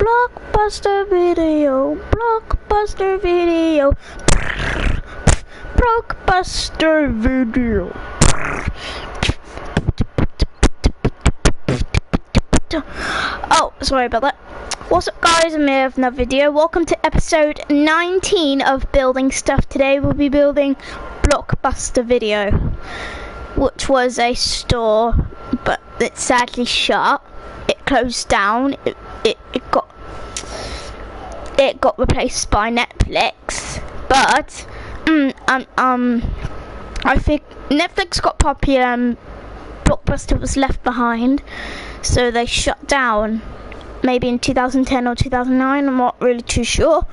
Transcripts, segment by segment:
Blockbuster video, Blockbuster video, Blockbuster video. Oh, sorry about that. What's up guys, I'm here with another video. Welcome to episode 19 of Building Stuff. Today we'll be building Blockbuster Video, which was a store, but it's sadly shut. It closed down. It got replaced by Netflix. But I think Netflix got popular and Blockbuster was left behind, so they shut down. Maybe in 2010 or 2009, I'm not really too sure.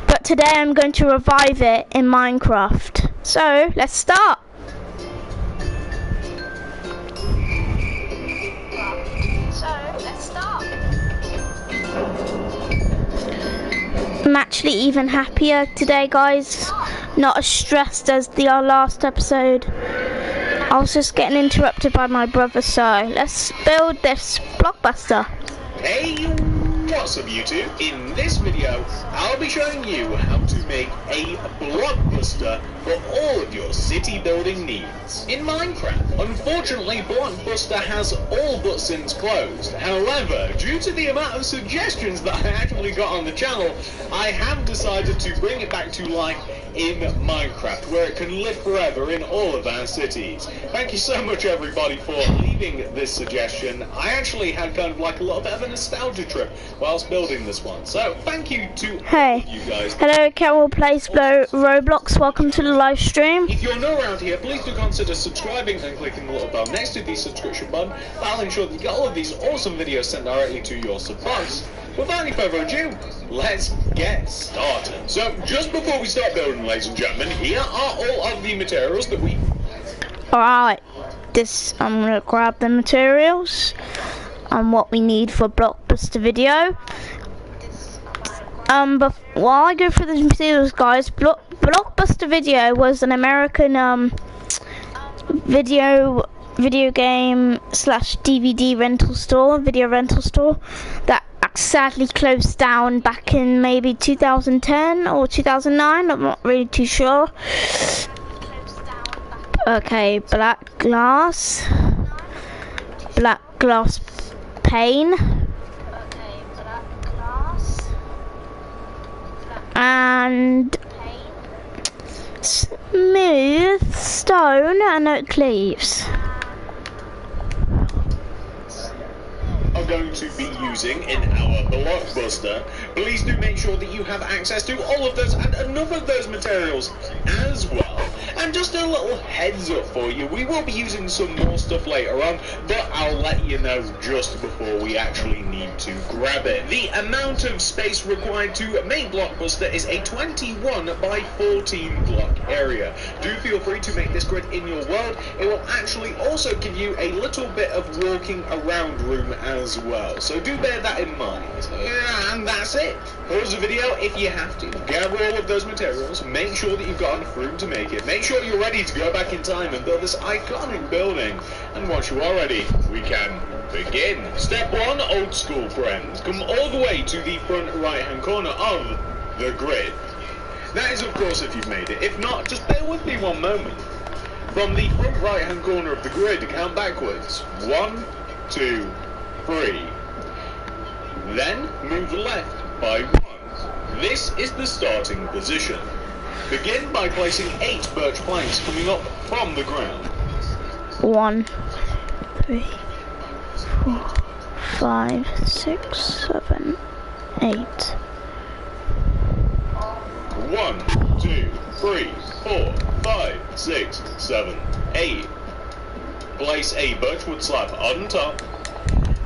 But today I'm going to revive it in Minecraft. So let's start. I'm actually even happier today, guys. Not as stressed as the last episode. I was just getting interrupted by my brother, so let's build this Blockbuster. Hey, what's up YouTube? In this video, I'll be showing you how to make a Blockbuster for all of your city building needs in Minecraft. Unfortunately, Blockbuster has all but since closed. However, due to the amount of suggestions that I actually got on the channel, I have decided to bring it back to life in Minecraft, where it can live forever in all of our cities. Thank you so much everybody for leaving this suggestion. I actually had kind of like a little bit of a nostalgia trip whilst building this one, so thank you to all of you guys. Hello, Carol plays Roblox. Welcome to the live stream. If you're new around here, please do consider subscribing and clicking the little bell next to the subscription button. That'll ensure that you get all of these awesome videos sent directly to your sub box. Without any further ado, let's get started. So, just before we start building, ladies and gentlemen, here are all of the materials that we... Alright, I'm going to grab the materials and what we need for Blockbuster Video. But while I go through the materials, guys, Blockbuster Video was an American video game / DVD rental store, video rental store that sadly closed down back in maybe 2010 or 2009. I'm not really too sure. Okay, black glass pane, and smooth stone and oak leaves. Are going to be using in our Blockbuster. Please do make sure that you have access to all of those and enough of those materials as well. And just a little heads up for you, we will be using some more stuff later on, but I'll let you know just before we actually need to grab it. The amount of space required to make Blockbuster is a 21 by 14 block area. Do feel free to make this grid in your world. It will actually also give you a little bit of walking around room as well, so do bear that in mind. And that's it. Pause the video if you have to. Gather all of those materials, make sure that you've got enough room to make it, make sure you're ready to go back in time and build this iconic building, and once you are ready, we can begin. Step 1, old school friends. Come all the way to the front right hand corner of the grid. That is of course if you've made it. If not, just bear with me one moment. From the front right hand corner of the grid, count backwards. 1, 2, 3. Then move left by 1. This is the starting position. Begin by placing 8 birch planks coming up from the ground. 1, 3, 4, 5, 6, 7, 8. 1, 2, 3, 4, 5, 6, 7, 8. Place a birchwood slab on top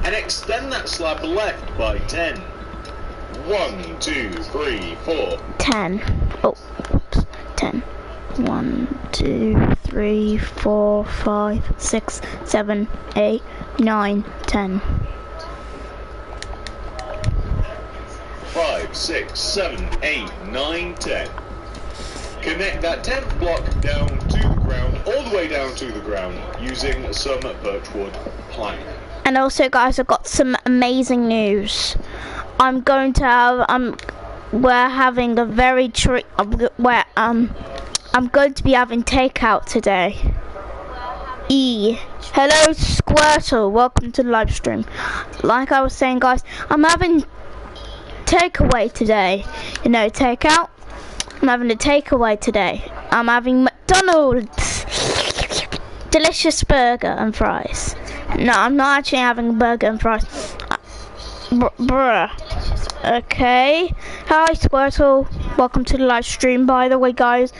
and extend that slab left by 10. 1, 2, 3, 4. 10. Oh, whoops. 10. 1, 2, 3, 4, 5, 6, 7, 8, 9, 10. 5, 6, 7, 8, 9, 10. Connect that 10th block down to the ground, all the way down to the ground, using some birchwood plank. And also, guys, I've got some amazing news. I'm going to have we're having a very treat where I'm going to be having takeout today. Hello Squirtle, welcome to the live stream. Like I was saying, guys, I'm having takeaway today. You know, takeout. I'm having a takeaway today. I'm having McDonald's delicious burger and fries. No, I'm not actually having a burger and fries. Bruh. Okay. Hi Squirtle. Welcome to the live stream, by the way, guys.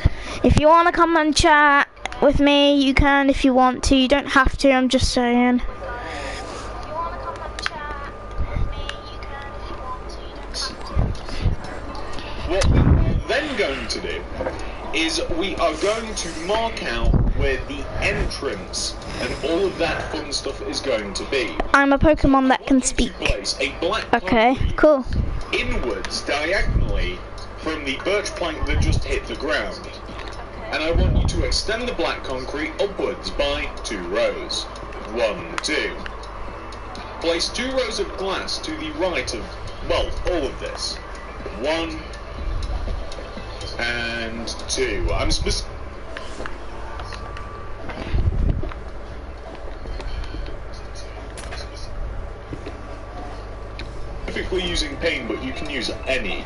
If you want to come and chat with me, you can if you want to. You don't have to, I'm just saying. What we're then going to do is we are going to mark out where the entrance and all of that fun stuff is going to be. I'm a Pokemon that can speak. Place a black Okay, cool. inwards diagonally from the birch plank that just hit the ground. And I want you to extend the black concrete upwards by 2 rows. 1, 2. Place 2 rows of glass to the right of, well, all of this. 1 and 2. I'm specifically using paint, but you can use any.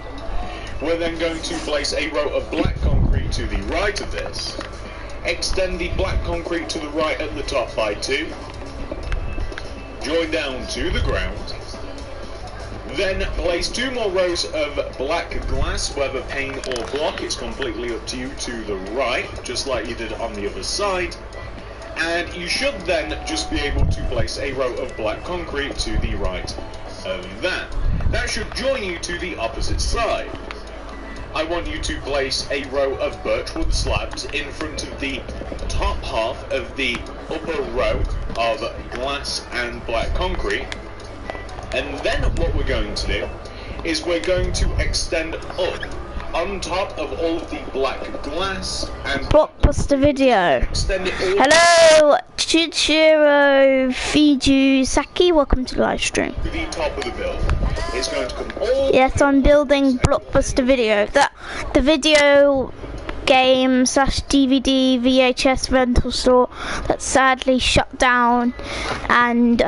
We're then going to place a row of black concrete to the right of this. Extend the black concrete to the right at the top by 2. Join down to the ground. Then place 2 more rows of black glass, whether pane or block, it's completely up to you, to the right, just like you did on the other side. And you should then just be able to place a row of black concrete to the right of that. That should join you to the opposite side. I want you to place a row of birchwood slabs in front of the top half of the upper row of glass and black concrete. And then what we're going to do is we're going to extend up on top of all of the black glass and Blockbuster video. Extend it all Hello, Chichiro Fiju Saki. Welcome to the live stream. to the top of the build. It's going to come all Yes, I'm building Blockbuster video. The video game / DVD VHS rental store that sadly shut down, and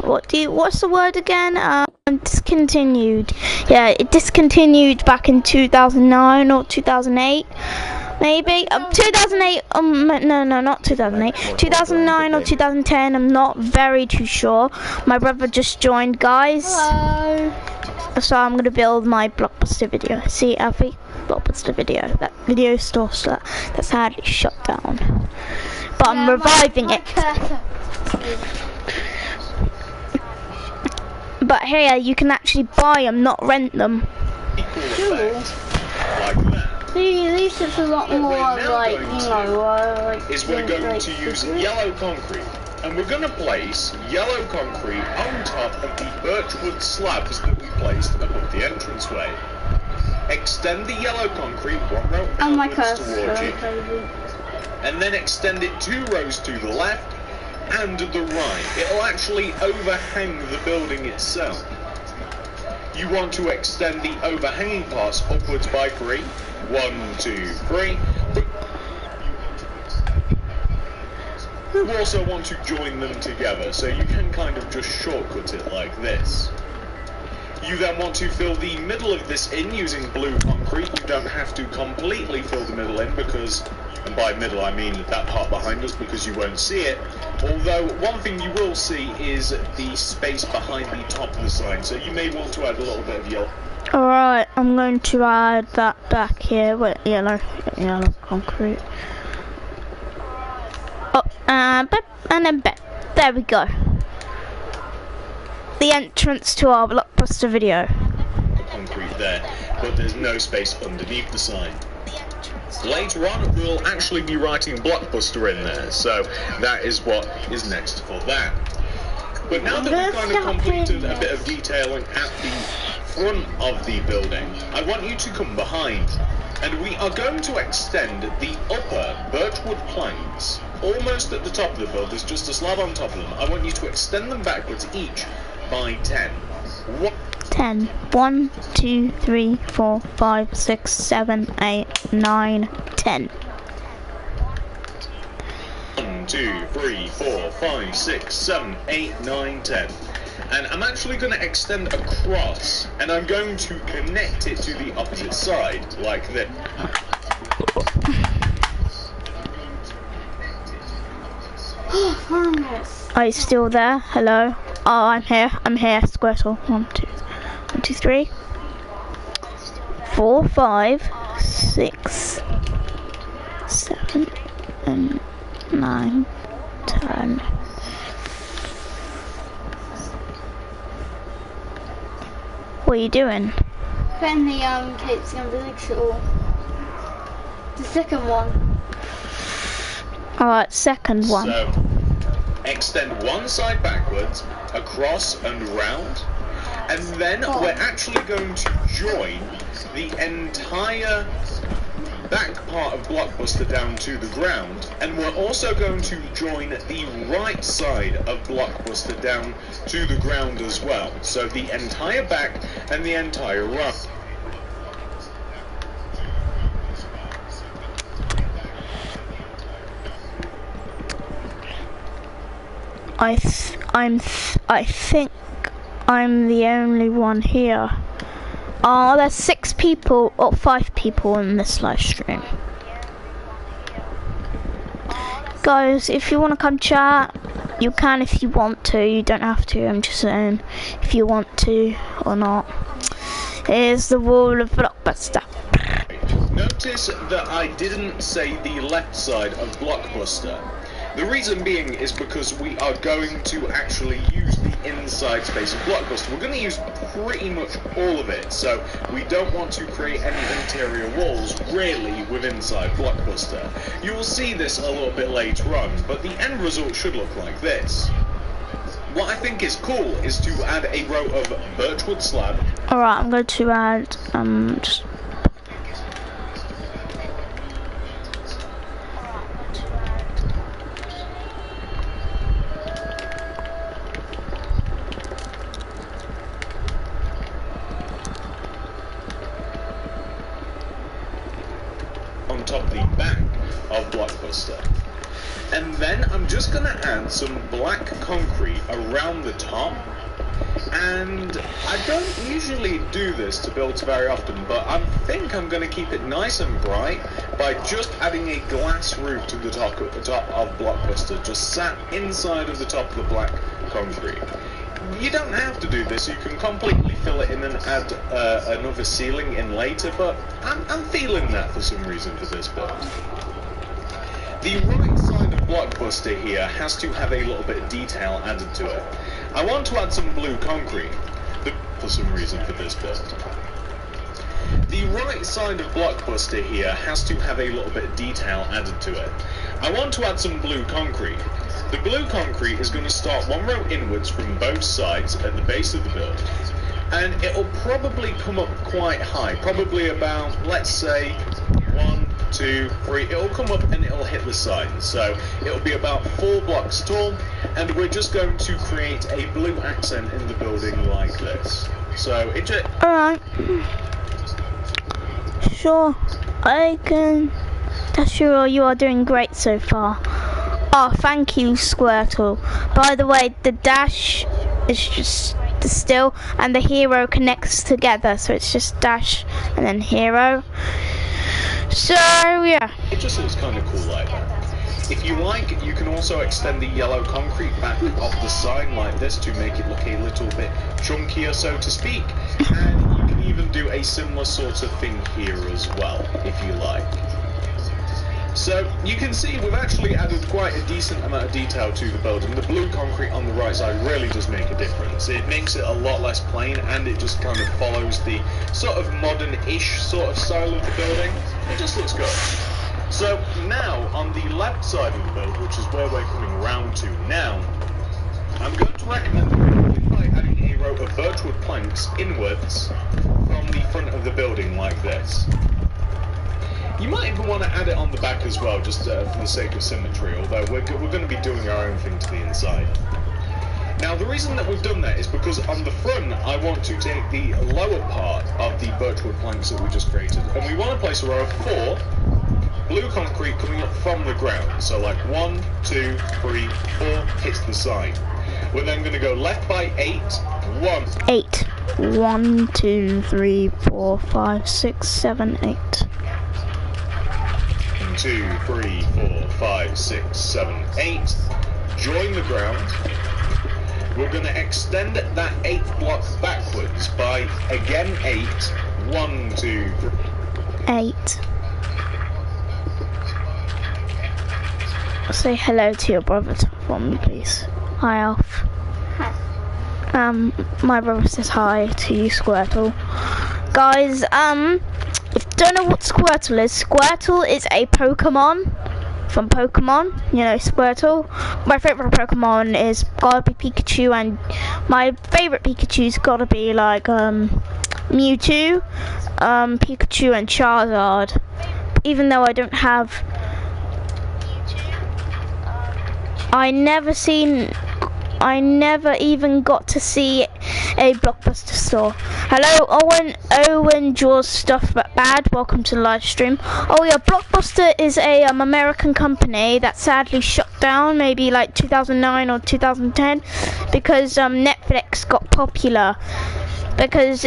what's the word again? Discontinued. Yeah, it discontinued back in 2009 or 2008. Maybe 2008. No, not 2008. 2009 or 2010. I'm not very too sure. My brother just joined, guys. Hello. So I'm gonna build my Blockbuster video. See, Alfie, Blockbuster video. That video store that's sadly shut down. But I'm reviving it. But here you can actually buy them, not rent them. equal effect, like that. See, at least it's a lot What more we're now like, going you to know, like... is we're going like, to use yellow concrete, and we're going to place yellow concrete on top of the birchwood slabs that we placed above the entranceway. Extend the yellow concrete 1 row Oh my outwards god, towards so you, crazy. and then extend it 2 rows to the left and the right. It'll actually overhang the building itself. You want to extend the overhanging parts upwards by 3. 1, 2, 3. You also want to join them together, so you can kind of just shortcut it like this. You then want to fill the middle of this in using blue concrete. You don't have to completely fill the middle in because, and by middle I mean that part behind us because you won't see it. Although one thing you will see is the space behind the top of the sign, so you may want to add a little bit of yellow. Alright, I'm going to add that back here with yellow concrete. Oh, and then back. There we go. The entrance to our Blockbuster video. Concrete there, but there's no space underneath the sign. Later on, we'll actually be writing Blockbuster in there, so that is what is next for that. But now that we've kind of completed a bit of detailing at the front of the building, I want you to come behind, and we are going to extend the upper birchwood planks almost at the top of the build. There's just a slab on top of them. I want you to extend them backwards each by 10. One. 10. 1, 2, 3, 4, 5, 6, 7, 8, 9, 10. 1, 2, 3, 4, 5, 6, 7, 8, 9, 10. And I'm actually going to extend across, and I'm going to connect it to the opposite side, like this. Are you still there? Hello? Oh, I'm here. I'm here. Squirtle. 1, 2, 1, 2, 3, 4, 5, 6, 7, and 9, 10. What are you doing? Putting the cakes on the digital. The second one. Alright, second one. So, extend one side backwards, across and round, and then we're actually going to join the entire back part of Blockbuster down to the ground, and we're also going to join the right side of Blockbuster down to the ground as well. So the entire back and the entire front. I think I'm the only one here. Oh, there's 6 people or 5 people in this live stream. Guys, if you want to come chat, you can if you want to. You don't have to. I'm just saying if you want to or not. Here's the wall of Blockbuster. Notice that I didn't say the left side of Blockbuster. The reason being is because we are going to actually use the inside space of Blockbuster. We're going to use pretty much all of it, so we don't want to create any interior walls, really, with inside Blockbuster. You will see this a little bit later on, but the end result should look like this. What I think is cool is to add a row of birchwood slab. Alright, I'm going to add, just... on top of the back of Blockbuster. And then I'm just going to add some black concrete around the top. And I don't usually do this to builds very often, but I think I'm going to keep it nice and bright by just adding a glass roof to the top of Blockbuster, just sat inside of the top of the black concrete. You don't have to do this, you can completely fill it in and add another ceiling in later, but I'm feeling that for some reason for this build. The right side of Blockbuster here has to have a little bit of detail added to it. I want to add some blue concrete for some reason for this build. The right side of Blockbuster here has to have a little bit of detail added to it. I want to add some blue concrete. The blue concrete is going to start one row inwards from both sides at the base of the build, and it'll probably come up quite high, probably about, let's say, 1, 2, 3, it'll come up and it'll hit the side, so it'll be about 4 blocks tall, and we're just going to create a blue accent in the building like this. So it just... Alright. Sure, I can... Sure, you are doing great so far. Oh, thank you, Squirtle. By the way, the dash is just still, and the hero connects together, so it's just dash and then hero. So, yeah. It just looks kind of cool like that. If you like, you can also extend the yellow concrete back off the side like this to make it look a little bit chunkier, so to speak. And you can even do a similar sort of thing here as well, if you like. So you can see we've actually added quite a decent amount of detail to the build, and the blue concrete on the right side really does make a difference. It makes it a lot less plain, and it just kind of follows the sort of modern-ish sort of style of the building. It just looks good. So now on the left side of the build, which is where we're coming round to now, I'm going to recommend by adding a row of birchwood planks inwards from the front of the building like this. You might even want to add it on the back as well, just for the sake of symmetry, although we're going to be doing our own thing to the inside. Now the reason that we've done that is because on the front I want to take the lower part of the birchwood planks that we just created, and we want to place a row of 4 blue concrete coming up from the ground. So like 1, 2, 3, 4 hits the side. We're then going to go left by 8, 1. 8. 1, 2, 3, 4, 5, 6, 7, 8. 2, 3, 4, 5, 6, 7, 8. Join the ground. We're going to extend that 8th block backwards by, again, 8. 1, 2, 3. 8. Say hello to your brother for me, please. Hi, Alf. Hi. My brother says hi to you, Squirtle. Guys, if you don't know what Squirtle is a Pokemon from Pokemon. You know, Squirtle. My favourite Pokemon is gotta be Pikachu, and my favourite Pikachu's gotta be like Mewtwo, Pikachu and Charizard. Even though I don't have, I never even got to see a Blockbuster store. Hello, Owen draws stuff but bad. Welcome to the live stream. Oh yeah, Blockbuster is a American company that sadly shut down maybe like 2009 or 2010 because Netflix got popular. Because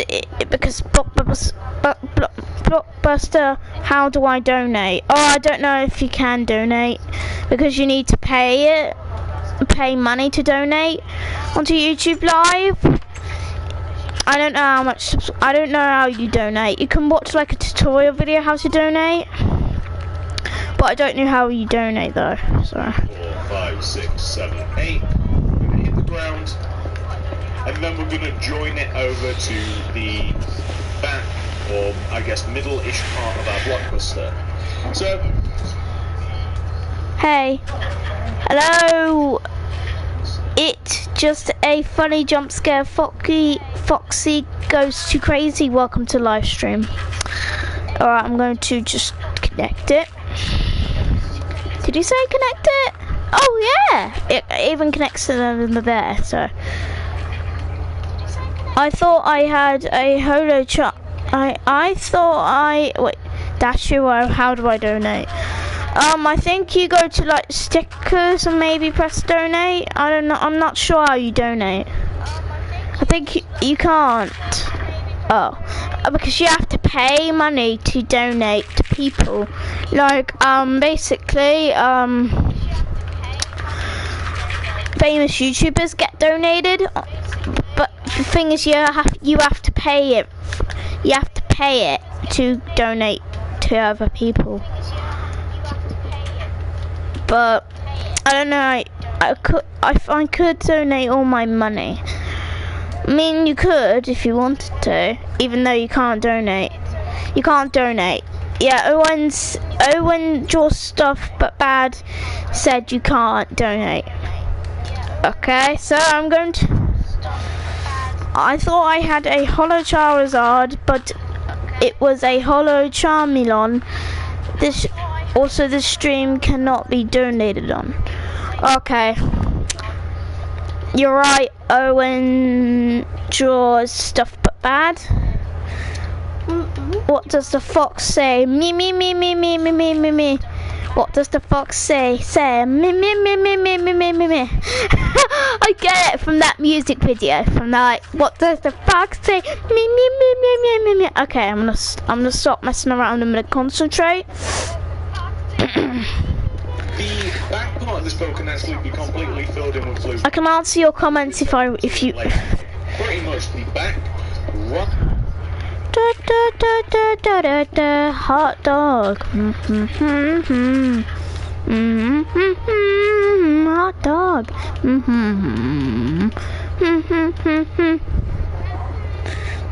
Blockbuster, how do I donate? Oh, I don't know if you can donate because you need to pay money to donate onto YouTube Live. I don't know how much. I don't know how you donate. You can watch like a tutorial video how to donate, but I don't know how you donate though. So 4, 5, 6, 7, 8. We're gonna hit the ground, and then we're gonna join it over to the back, or I guess middle-ish part of our Blockbuster. So, hey, hello. It's just a funny jump scare. Foxy goes too crazy. Welcome to live stream. Alright, I'm going to just connect it. Did you say connect it? Oh yeah, it even connects to them there. So I thought I had a holo chart. Wait, dash you. How do I donate? I think you go to like stickers and maybe press donate. I don't know. I'm not sure how you donate. I think you can't. Oh, because you have to pay money to donate to people. Like basically famous YouTubers get donated, but the thing is you have to pay it. You have to pay it to donate to other people. But I don't know. I could donate all my money. I mean, you could if you wanted to, even though you can't donate. You can't donate. Yeah, Owen draws stuff but bad said you can't donate. Okay, so I'm going to. I thought I had a holo Charizard, but it was a holo Charmeleon. This stream cannot be donated on. Okay. You're right, Owen draws stuff but bad. What does the fox say? Me. What does the fox say? Say me. I get it from that music video. From like, what does the fox say? Me. Okay, I'm gonna stop messing around. I'm gonna concentrate. the back part of this boat can actually be completely filled in with blue. I can answer your comments if you. Like, pretty much the back. Hot dog. Hot dog.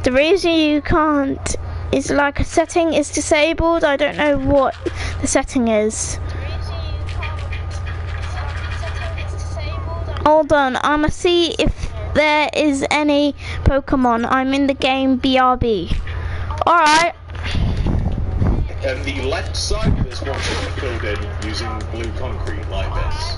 The reason you can't is like a setting is disabled. I don't know what the setting is. Hold on, I'ma see if there is any Pokemon. I'm in the game BRB. Alright. And the left side of this one should be filled in using blue concrete like this.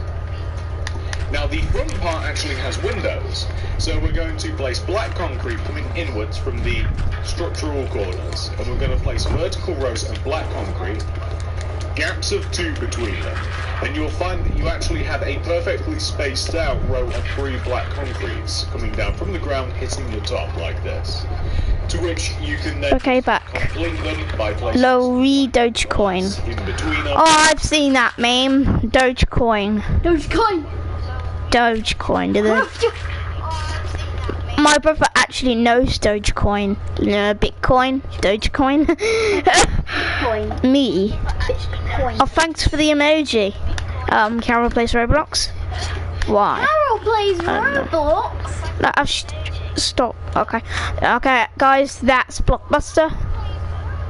Now the front part actually has windows, so we're going to place black concrete coming inwards from the structural corners, and we're going to place vertical rows of black concrete, gaps of 2 between them, and you'll find that you actually have a perfectly spaced out row of 3 black concretes coming down from the ground, hitting the top like this. To which you can then complete them by placing Dogecoin. in between them. Oh, I've seen that meme. Dogecoin. Dogecoin. Dogecoin, did it? My brother actually knows Dogecoin. Bitcoin, Dogecoin. Coin. Me. Bitcoin. Oh, thanks for the emoji. Carol plays Roblox. Why? Carol plays Roblox. No, stop. Okay. Okay, guys, that's Blockbuster.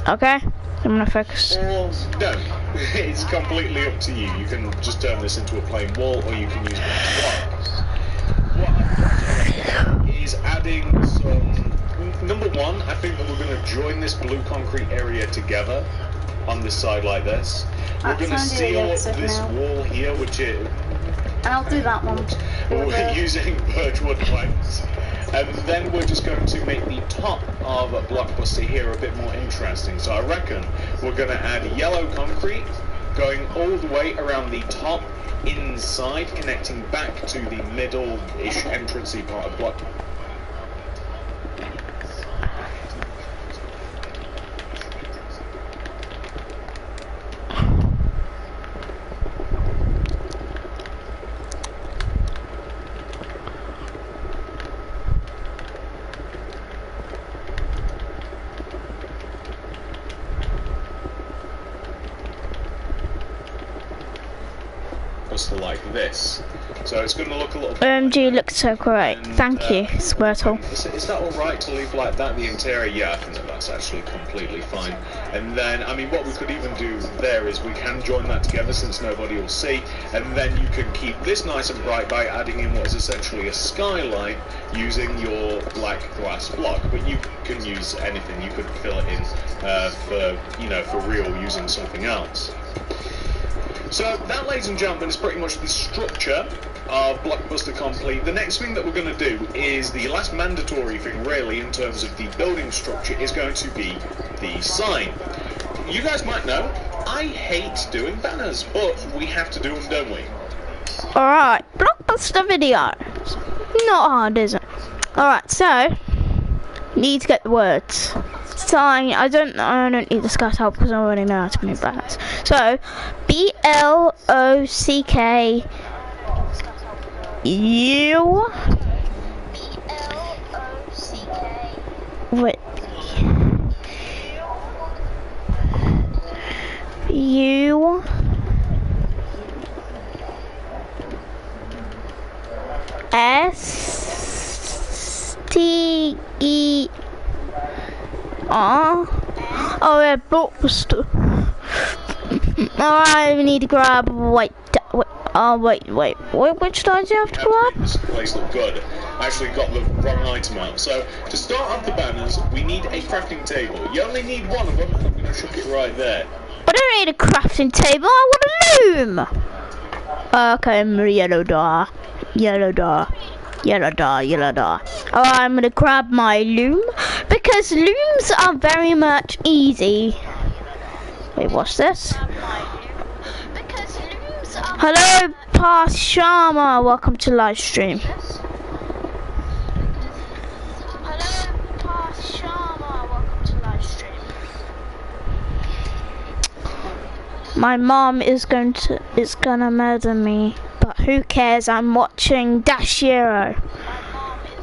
Okay, I'm gonna focus. Or no, it's completely up to you. You can just turn this into a plain wall, or you can use blocks. What I'm doing is adding some. Number one, I think that we're going to join this blue concrete area together on this side like this. We're going to seal this wall here, which is. And I'll do that one. We're using birchwood planks. And then we're just going to make the top of Blockbuster here a bit more interesting. So I reckon we're going to add yellow concrete going all the way around the top inside, connecting back to the middle-ish entrancey part of Blockbuster. Like this, so it's going to look a little bit OMG, looks so great. Thank you, Squirtle. Is that alright to leave like that, the interior? Yeah, I think that that's actually completely fine. And then, I mean, what we could even do there is we can join that together since nobody will see, and then you can keep this nice and bright by adding in what is essentially a skylight using your black glass block. But you can use anything, you could fill it in for real using something else. So that, ladies and gentlemen, is pretty much the structure of Blockbuster complete. The next thing that we're going to do is the last mandatory thing, really, in terms of the building structure, is going to be the sign. You guys might know, I hate doing banners, but we have to do them, don't we? Alright, Blockbuster video. Not hard, is it? Alright, so need to get the words. Sign. I don't need the Scout help because I already know how to move banners. So BLOCK U. Wait. U. S. T. E. Oh yeah, Blockbuster. I need to grab wait, which dice do you have to grab? This place look good. I actually got the wrong item out. So to start off the banners, we need a crafting table. You only need one of them, and I'm going to chuck it right there. I don't need a crafting table. I want a loom. Okay, yellow door. Oh, I'm gonna grab my loom because looms are very much easy. Wait, what's this? Hello, Parshama. Welcome to live stream. My mom is gonna murder me. But who cares, I'm watching Dash Hero.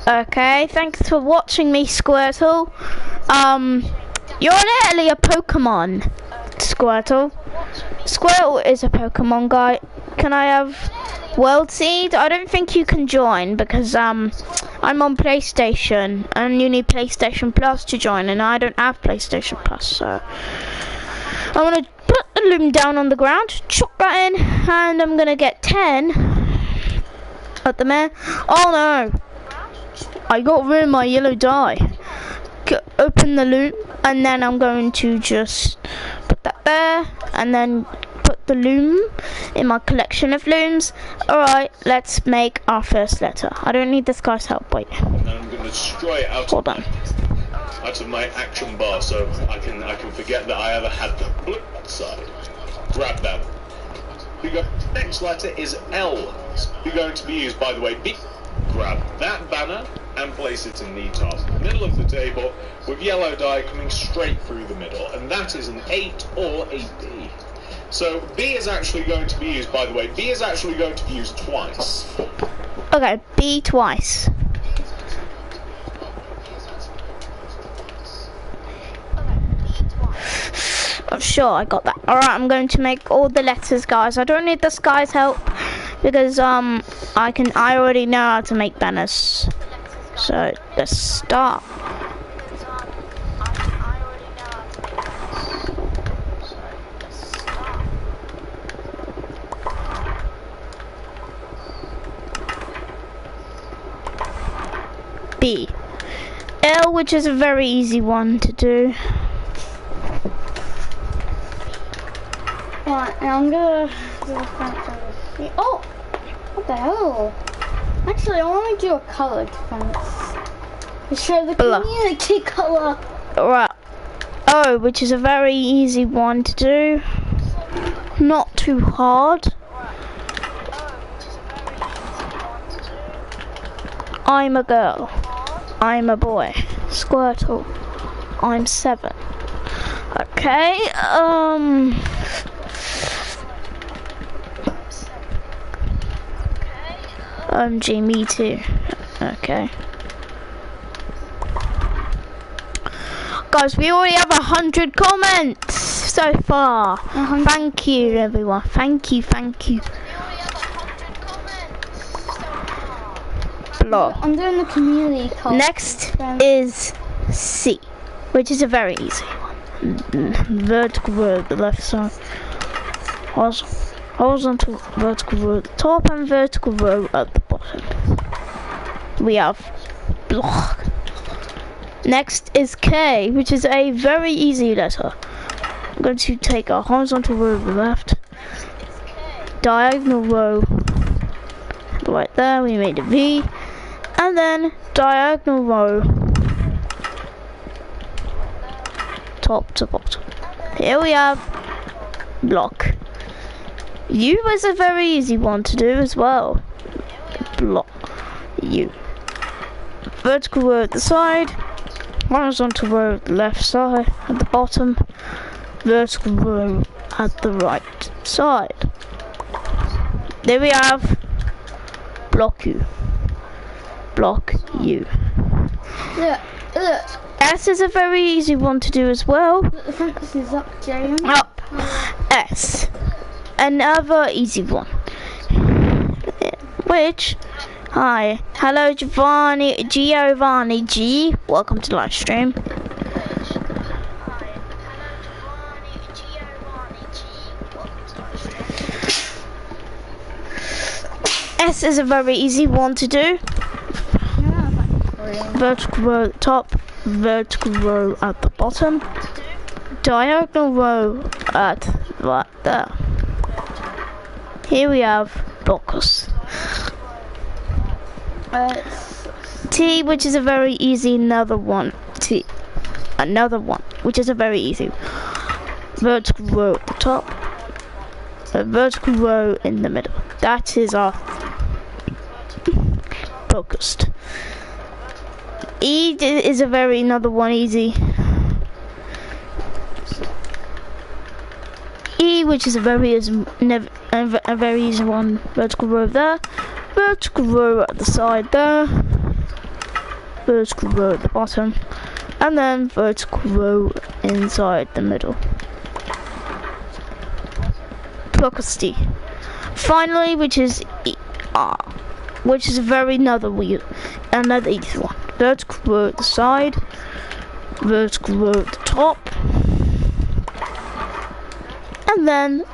Okay, thanks for watching me, Squirtle. You're literally a Pokemon, Squirtle. Squirtle is a Pokemon guy. Can I have World Seed? I don't think you can join because I'm on PlayStation and you need PlayStation Plus to join and I don't have PlayStation Plus, so I'm gonna put the loom down on the ground, chuck that in, and I'm gonna get 10 at the man. Oh no, I got rid of my yellow dye. Open the loom, and then I'm going to just put that there, and then put got the loom in my collection of looms. Alright, let's make our first letter. I don't need this guy's help, wait. And I'm going to destroy it out Hold on. of my action bar, so I can forget that I ever had the blue side. Grab that. Next letter is L. You're going to be used, by the way, B. Grab that banner and place it in the top middle of the table with yellow dye coming straight through the middle, and that is an 8 or a B. So B is actually going to be used, by the way, B is actually going to be used twice. Okay, B twice. Oh, sure, I got that. Alright, I'm going to make all the letters, guys. I don't need this guy's help because I already know how to make banners. So let's start. B. L, which is a very easy one to do. Right, and I'm gonna do a fence on this. Oh! What the hell? Actually, I want to do a coloured fence. To show the community colour. Right. O, which is a very easy one to do. Not too hard. I'm a girl. I'm a boy. Squirtle. I'm 7. Okay, OMG, me too. Okay. Guys, we already have 100 comments so far. Thank you, everyone. Thank you, thank you. Block. I'm doing the community colour. Next is C, which is a very easy one. Vertical row at the left side. Horizontal vertical row at the top and vertical row at the bottom. We have block. Next is K, which is a very easy letter. I'm going to take a horizontal row at the left, diagonal row right there, we made a V, and then diagonal row top to bottom. Here we have block. U is a very easy one to do as well. Block U. Vertical row at the side, horizontal row at the left side, at the bottom, vertical row at the right side. There we have block U. Block U. Look. S is a very easy one to do as well. Look, the fence is up, James. Up. S. Another easy one. Which, hi. Hello Giovanni G. Welcome to live stream. S is a very easy one to do. Vertical row at the top, vertical row at the bottom, diagonal row at right there. Here we have blockers. T, which is a very easy, another one, which is a very easy. Vertical row at the top, a vertical row in the middle. That is our focused. E is a very another one easy. E, which is a very easy one. Vertical row there, vertical row at the side there, vertical row at the bottom, and then vertical row inside the middle. Focus D. Finally, which is E, R, which is a very another easy one. Vertical row at the side, vertical row at the top, and then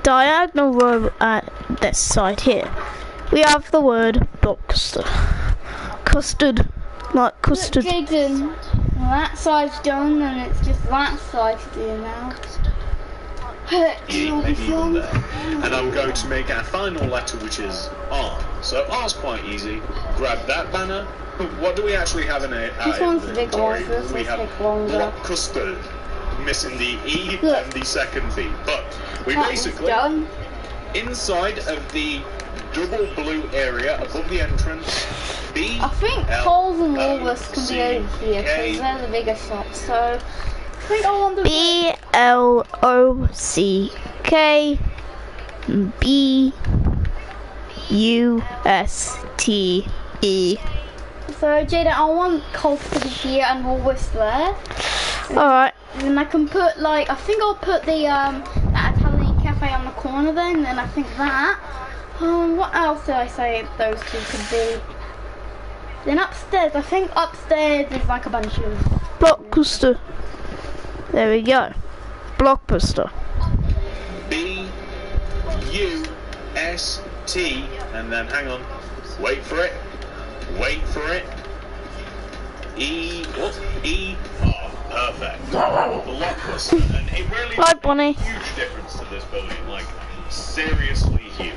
diagonal row at this side here. We have the word Blockbuster. Custard, like custard. Look, Jaden. Well, that side's done, and it's just that side to do now. Yeah, maybe even there. And I'm going to make our final letter, which is R. So R's quite easy. Grab that banner. What do we actually have in it? This one's the big one, so this we will have take longer. Blockbuster, missing the E Look. and the second B. But we That basically, is done. inside of the double blue area above the entrance, B. I think Coles and Woolworths can be over here because they're the bigger shops. So I think I want to BLOCKBUSTE. So Jada, I want Coles to be here and Woolworths there. Alright. And I can put like I think I'll put the that Italian cafe on the corner then, and I think that. What else did I say those two could be? Then upstairs, I think upstairs is like a bunch of Blockbuster. There we go. Blockbuster. BUST, and then hang on. Wait for it. Wait for it. E. Oh, perfect. Blockbuster. And it really Hi, Bonnie. makes a huge difference to this building. Like, seriously huge.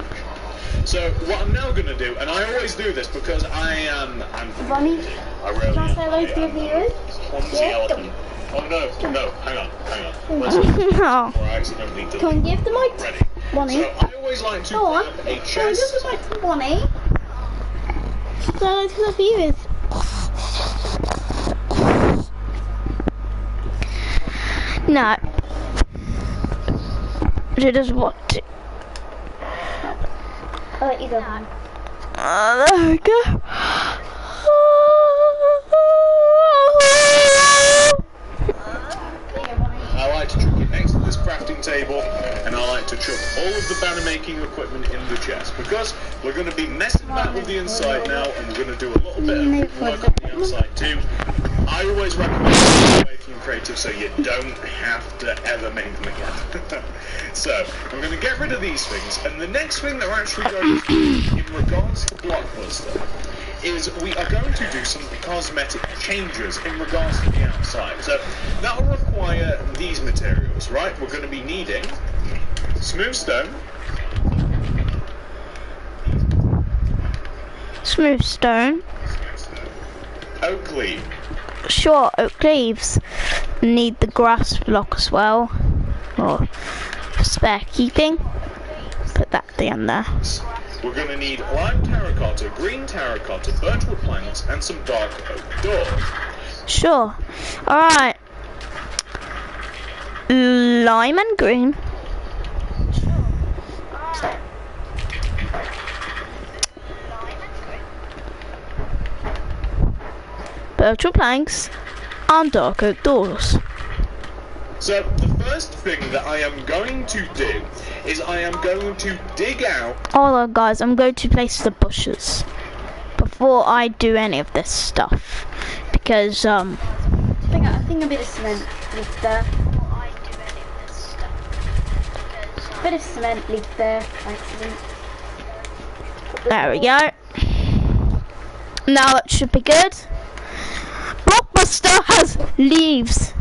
So what I'm now going to do, and I always do this because I'm Bonnie. I really Can I say hello to your viewers? clumsy Yeah. elephant. Oh no, hang on. Let's Oh. or I accidentally Can delete we give the mic ready. to Bonnie? So I always like to Go on. grab a Can we give chest. the mic to Bonnie? Say hello to the viewers. No. She does what? I'll let you go, hon. There we go. I like to chuck it next to this crafting table, and I like to chuck all of the banner making equipment in the chest because we're going to be messing about with the inside now, and we're going to do a little bit of work on the outside too. I always recommend making creative so you don't have to ever make them again. So I'm going to get rid of these things, and the next thing that we're actually going to do in regards to Blockbuster is we are going to do some cosmetic changes in regards to the outside. So that will require these materials, right? We're going to be needing smooth stone, Smooth stone. oak leaf, Sure, oak leaves. Need the grass block as well. Or for spare keeping. Put that down there. we're going to need lime terracotta, green terracotta, birchwood planks, and some dark oak doors. Sure. Alright. Lime and green. Birchwood planks and dark oak doors. So the first thing that I am going to do is I am going to dig out. Hold on, guys, I'm going to place the bushes before I do any of this stuff because I think a bit of cement leaked there. A bit of cement leaked there, by accident. there we go. Now that should be good. Blockbuster has leaves.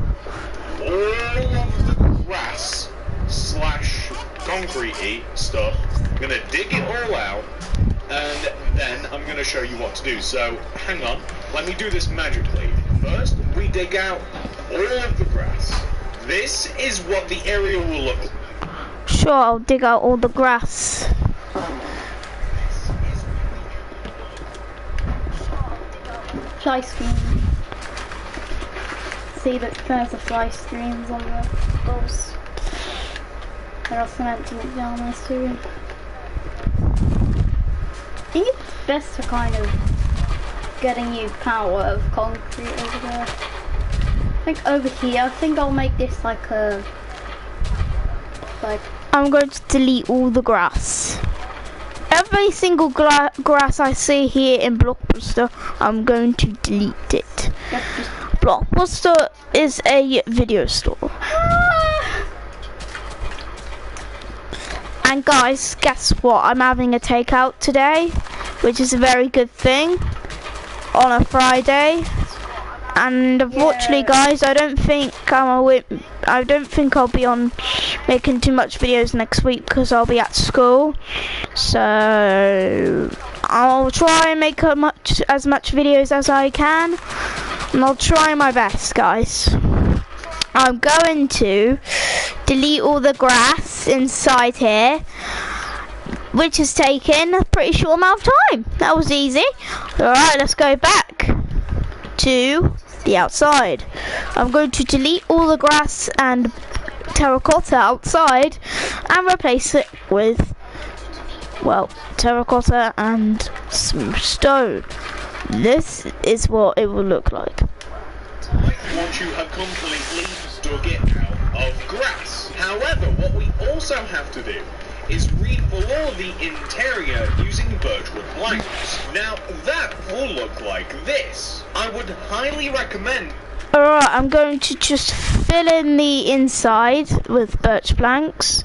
All of the grass / concrete stuff. I'm going to dig it all out, and then I'm going to show you what to do. So hang on, let me do this magically. First, we dig out all of the grass. This is what the area will look like. Sure, I'll dig out all the grass. Fly screen. See that there's the fly screens on the walls. They're all cementing it down there soon. I think it's best for kind of getting you power of concrete over there. I think over here, I think I'll make this like a I'm going to delete all the grass. Every single grass I see here in Blockbuster, I'm going to delete it. Blockbuster is a video store. And guys, guess what? I'm having a takeout today, which is a very good thing on a Friday. And unfortunately, guys, I don't think I'll be on making too much videos next week because I'll be at school. So I'll try and make as much videos as I can, and I'll try my best, guys. I'm going to delete all the grass inside here, which has taken a pretty short amount of time. That was easy. Alright, let's go back to the outside. I'm going to delete all the grass and terracotta outside and replace it with, well, terracotta and some stone. This is what it will look like. Once you have completely dug it out of grass. However, what we also have to do is refloor the interior using birchwood planks. Now that will look like this. I would highly recommend. Alright, I'm going to just fill in the inside with birch planks.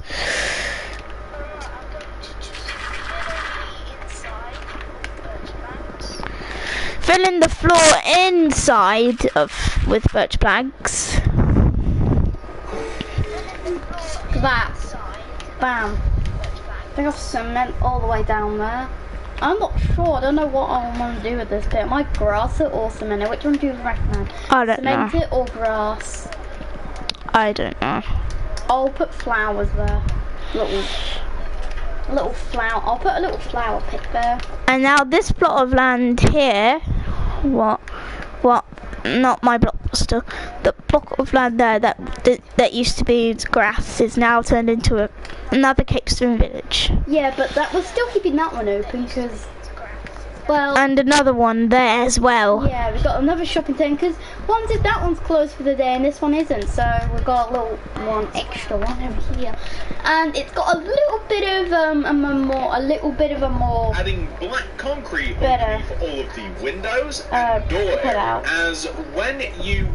Fill in the floor inside with birch planks. That. Bam. I think I've cement all the way down there. I'm not sure. I don't know what I want to do with this bit. Am I grass it or cement it? Which one do you recommend? I don't know. Cement it or grass? I don't know. I'll put flowers there. Little flower. I'll put a little flower pit there. And now this plot of land here, what? Not my Blockbuster. The block of land there that used to be grass is now turned into another Capestone village. Yeah, but that was still keeping that one open because, well. And another one there as well. Yeah, we've got another shopping centre because that one's closed for the day and this one isn't. So we've got a little one extra one over here, and it's got a little bit of a more adding black concrete better underneath all of the windows and door out. as when you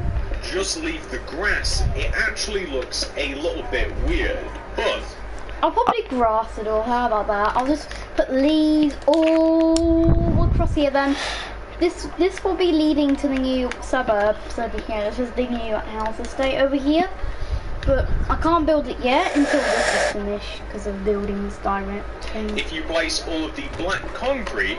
just leave the grass, it actually looks a little bit weird. But I'll probably grass it all. How about that? I'll just put leaves all across here. Then this will be leading to the new suburbs over here. This is the new house estate over here. But I can't build it yet until this is finished because of buildings directing. if you place all of the black concrete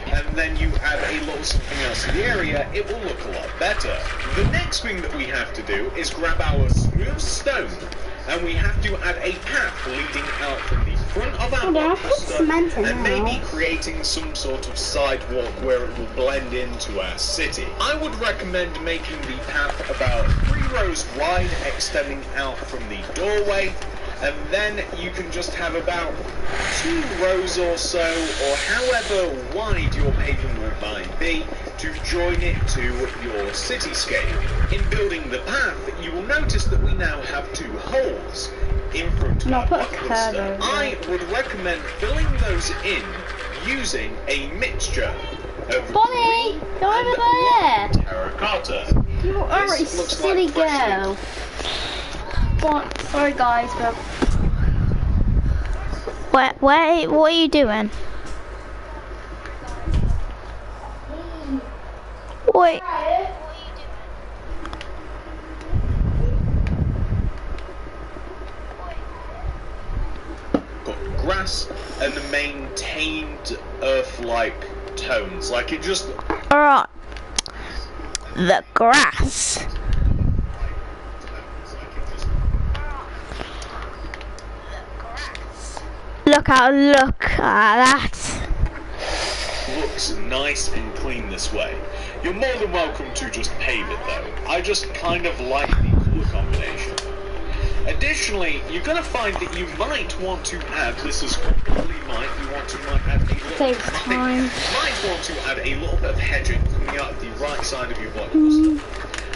and then you add a little something else in the area, it will look a lot better. The next thing that we have to do is grab our smooth stone, and we have to add a path leading out from the front of our Blockbuster and maybe creating some sort of sidewalk where it will blend into our city. I would recommend making the path about 3 rows wide, extending out from the doorway, and then you can just have about 2 rows or so, or however wide your pavement might be, to join it to your cityscape. In building the path, you will notice that we now have 2 holes in front of our Blockbuster. I would recommend filling those in using a mixture of Bonnie, green go and over there. black terracotta. You are a This looks silly like fresh girl. What? Sorry guys, but What are you doing? Wait. Got grass and maintained earth-like tones, like it just. Alright. The grass. Look at that. Looks nice and clean this way. You're more than welcome to just pave it though. I just kind of like the colour combination. Additionally, you're going to find that you might want to add, this is probably you might add a little saves time. You might want to add a little bit of hedging coming out of the right side of your Blockbuster.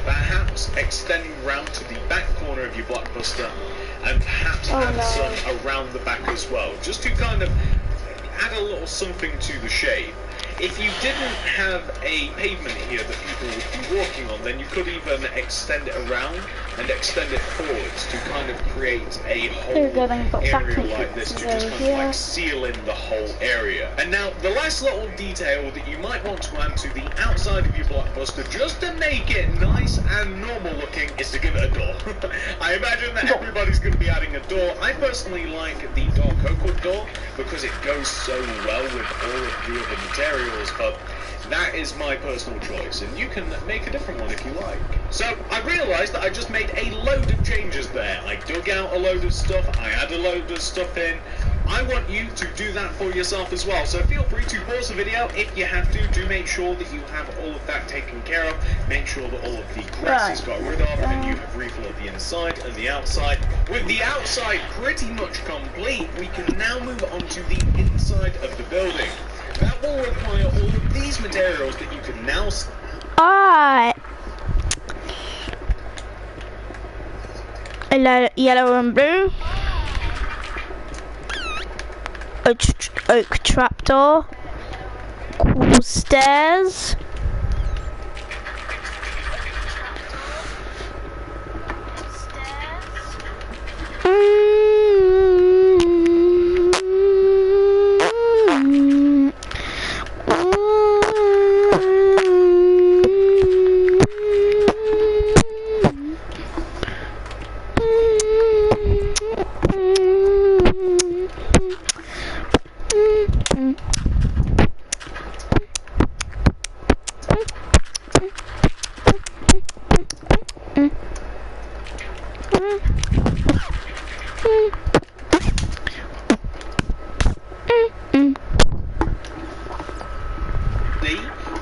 Perhaps extending round to the back corner of your Blockbuster, and perhaps add some around the back as well, just to kind of add a little something to the shade. if you didn't have a pavement here that people would be walking on, then you could even extend it around and extend it forwards to kind of create a whole area like this, to just kind of like seal in the whole area. And now the last little detail that you might want to add to the outside of your Blockbuster, just to make it nice and normal looking, is to give it a door. I imagine that everybody's going to be adding a door. I personally like the dark oakwood door because it goes so well with all of the other materials, but that is my personal choice, and you can make a different one if you like. So I realised that I just made a load of changes there. I dug out a load of stuff, I added a load of stuff in. I want you to do that for yourself as well, so feel free to pause the video if you have to. Do make sure that you have all of that taken care of. Make sure that all of the grass is got rid of, and you have refilled the inside and the outside. With the outside pretty much complete, we can now move on to the inside of the building. That will require all of these materials that you can now... Alright. Yellow and blue. Oak trapdoor. Cool stairs.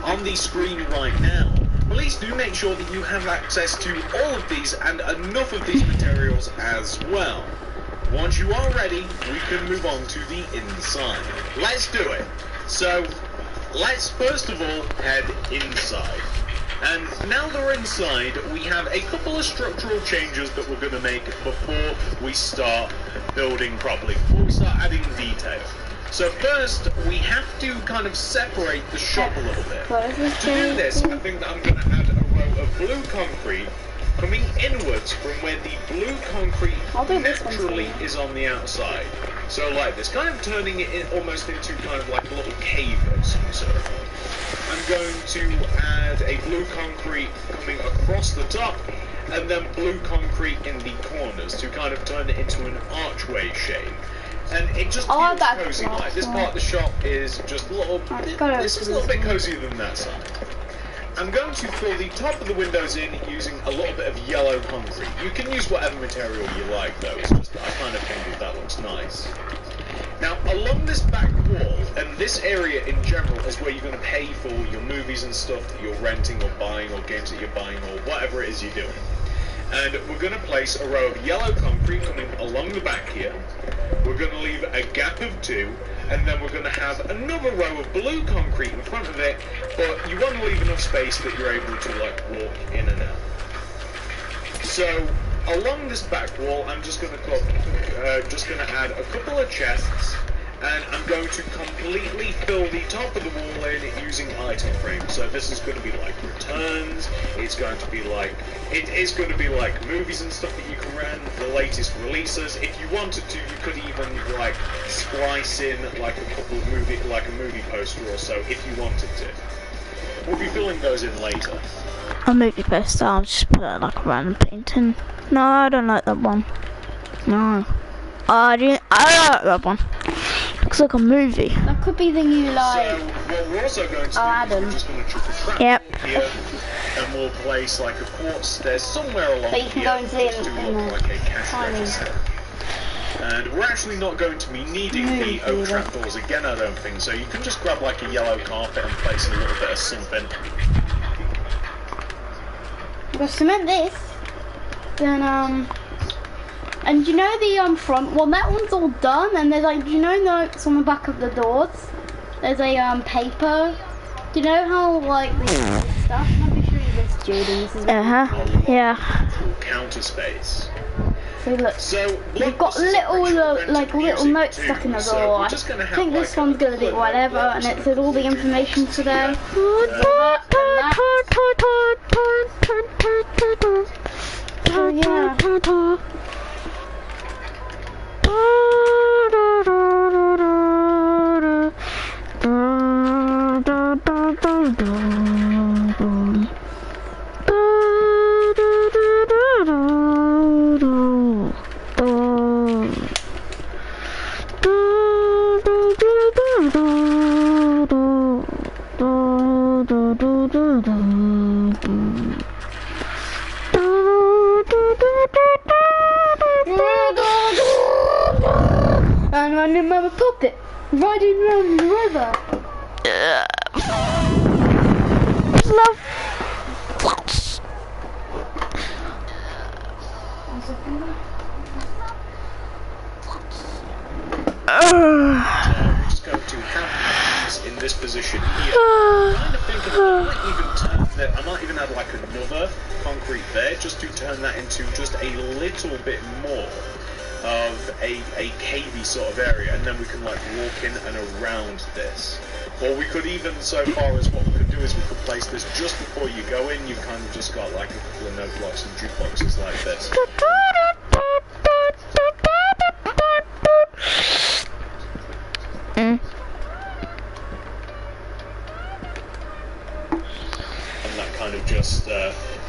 On the screen right now, please do make sure that you have access to all of these and enough of these materials as well. Once you are ready, we can move on to the inside. Let's do it. So, let's first of all head inside. And now that we're inside, we have a couple of structural changes that we're going to make before we start building properly, before we start adding detail. So first, we have to kind of separate the shop a little bit. To do this, I think that I'm going to add a row of blue concrete coming inwards from where the blue concrete naturally is on the outside. So like this, kind of turning it almost into kind of like a little cave of some sort. I'm going to add a blue concrete coming across the top, and then blue concrete in the corners to kind of turn it into an archway shape. And it just feels cozy. Like this part of the shop is just a little bit cozier than that side. I'm going to fill the top of the windows in using a little bit of yellow concrete. You can use whatever material you like though, it's just that I kind of think that looks nice. Now along this back wall, and this area in general is where you're going to pay for your movies and stuff that you're renting or buying, or games that you're buying, or whatever it is you're doing. And we're going to place a row of yellow concrete coming along the back here. We're going to leave a gap of 2, and then we're going to have another row of blue concrete in front of it, but you want to leave enough space that you're able to like walk in and out. So along this back wall, I'm just going to add a couple of chests, and I'm going to completely fill the top of the wall in using item frames. So this is going to be like returns, it is going to be like movies and stuff that you can rent, the latest releases. If you wanted to, you could even like splice in like a movie poster or so if you wanted to. We'll be filling those in later. A movie poster, I'll just put it like a random painting. No, I don't like that one. No. I don't like that one. Looks like a movie. That could be the new like. So what we're also going to do is we're just going to chuck a trap here, and we'll place like a quartz stairs somewhere along But you can here go and see it just to in look the like a cash register. And we're actually not going to be needing the oak trapdoors again, I don't think. So you can just grab like a yellow carpet and place a little bit of something. We'll cement this. Then and you know the front one, that one's all done, and there's like, do you know notes on the back of the doors? There's a paper. Do you know how like this stuff? Let me show you this, Judy. This is yeah. Counter space. See, look. So We've got little notes stuck in the door. I think this one's gonna be whatever, and it says all the information today. So yeah. And my new mama puppet riding around the river. Love. Just going to have these in this position here. I'm kind of thinking I might even add like another concrete there, just to turn that into just a little bit more of a cavey sort of area, and then we can like walk in and around this. Or we could even, so far as what we could do is we could place this just before you go in. You've kind of just got like a couple of note blocks and jukeboxes like this. And that kind of just,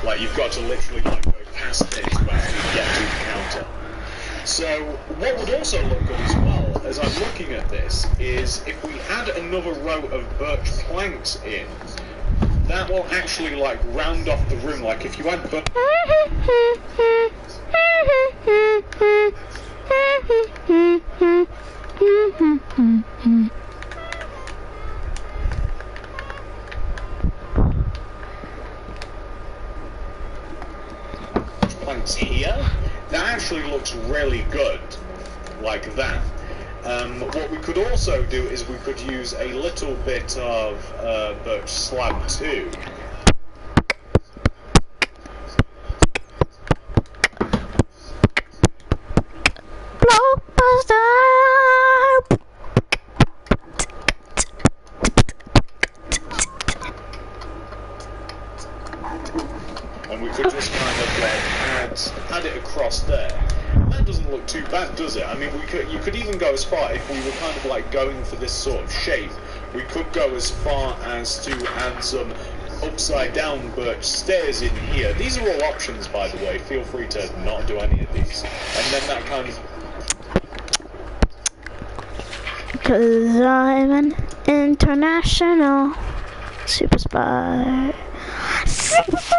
like you've got to literally like go past it to actually get to the counter. So what would also look good as well, as I'm looking at this, is if we add another row of birch planks in, that will actually like round off the room. Like if you add planks here, that actually looks really good, like that. What we could also do is we could use a little bit of birch slab too. Blockbuster. And we could just kind of like add it across there. That doesn't look too bad, does it? I mean, you could even go as far, if we were kind of like going for this sort of shape, we could go as far as to add some upside down birch stairs in here. These are all options, by the way. Feel free to not do any of these. And then that kind of... Because I'm an international super spy. Super spy!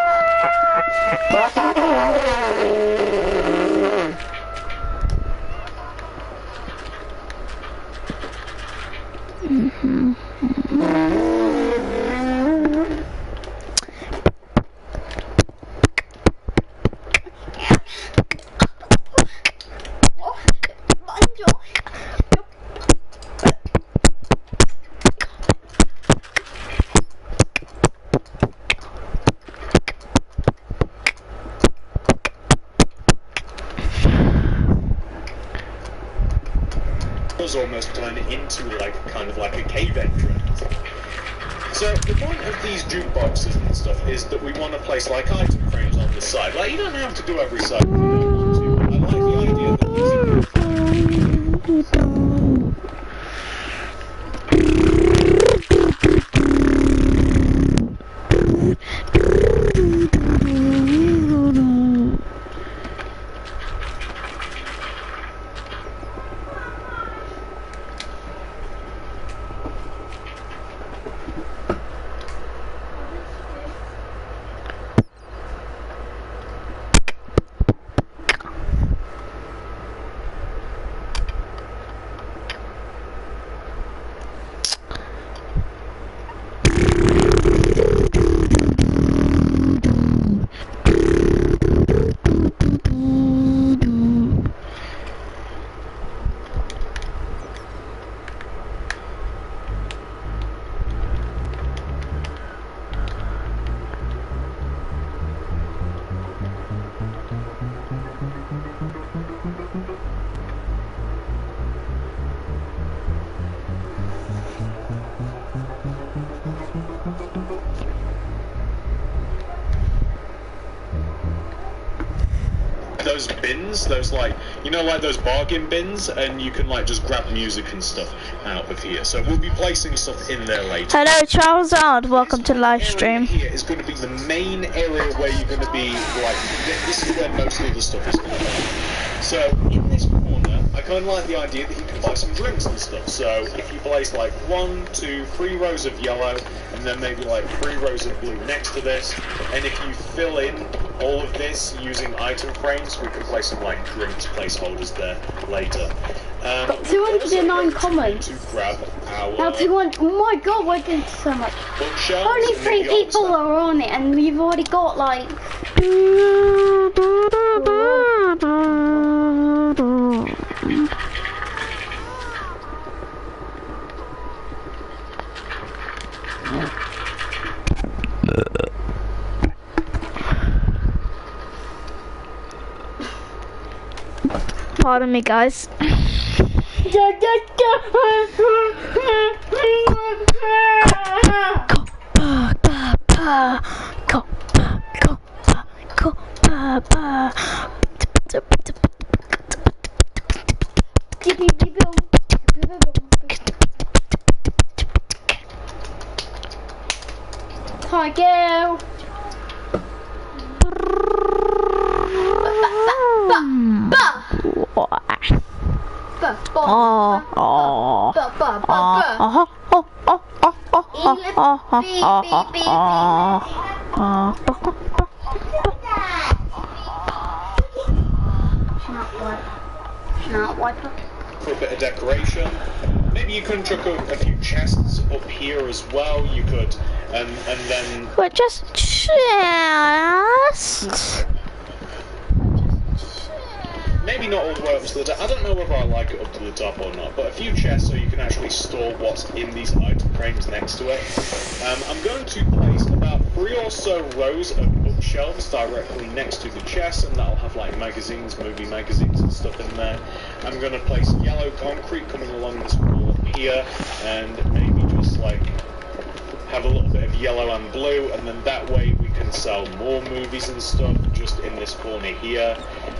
does almost turn it into like kind of like a cave entrance. So the point of these jukeboxes and stuff is that we want to place like item frames on the side. Like you don't have to do every side if you don't want to. I like the idea that those bins, those like, you know, like those bargain bins, and you can like just grab music and stuff out of here. So we'll be placing stuff in there later. Hello, Charles Ard. Welcome to the live stream. Here is going to be the main area where you're going to be like. This is where most of the stuff is going to be. So in this corner, I kind of like the idea that you can buy some drinks and stuff. So if you place like 1, 2, 3 rows of yellow, and then maybe like 3 rows of blue next to this, and if you fill in all of this using item frames, we can place some like drinks placeholders there later. 209 comments. To grab our Now 200. Oh my god, we're getting so much. bookshelves. Only and 3 maybe people also- are on it, and you've already got like. Pardon me, guys. Hi, girl. For a bit of decoration. Maybe you can chuck a few chests up here as well. You could, and then But just maybe not all the way up to the top. I don't know whether I like it up to the top or not, but a few chests so you can actually store what's in these item frames next to it. I'm going to place about 3 or so rows of bookshelves directly next to the chests, and that'll have like magazines, movie magazines and stuff in there. I'm going to place yellow concrete coming along this wall up here, and maybe just like have a little bit of yellow and blue, and then that way we can sell more movies and stuff just in this corner here.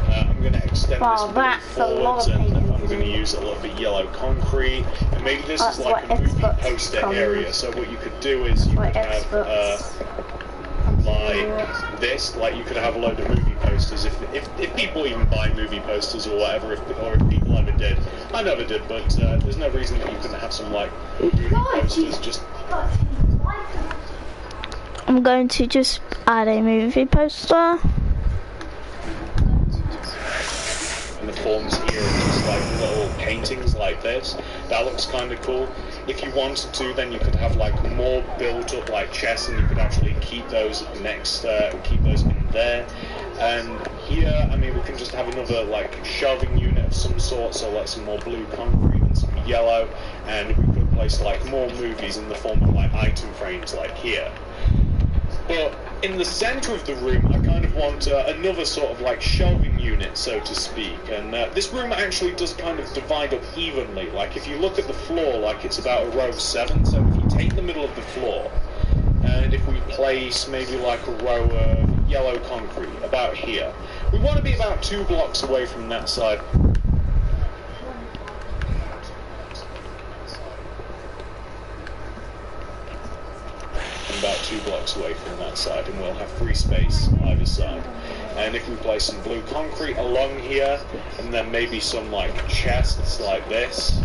I'm going to extend Wow, this that's a lot forwards, of and paintings. I'm going to use a little bit yellow concrete, and maybe this That's is like what a movie experts poster call area. it. So what you could do is you What could have experts. like this, like you could have a load of movie posters if people even buy movie posters or whatever, if people ever did. I never did, but there's no reason that you couldn't have some like movie posters just. I'm going to just add a movie poster. And the forms here are just like little paintings like this. That looks kind of cool. If you wanted to, then you could have like more built up like chests, and you could actually keep those next, keep those in there. And here, I mean, we can just have another like shelving unit of some sort, so like some more blue concrete and some yellow, and we could place like more movies in the form of like item frames like here. But in the center of the room, I kind of want another sort of like shelving unit, so to speak. And this room actually does kind of divide up evenly. Like if you look at the floor, like it's about a row of 7. So if you take the middle of the floor, and if we place maybe like a row of yellow concrete about here, we want to be about 2 blocks away from that side. About 2 blocks away from that side, and we'll have free space either side. And if we place some blue concrete along here, and then maybe some like chests like this,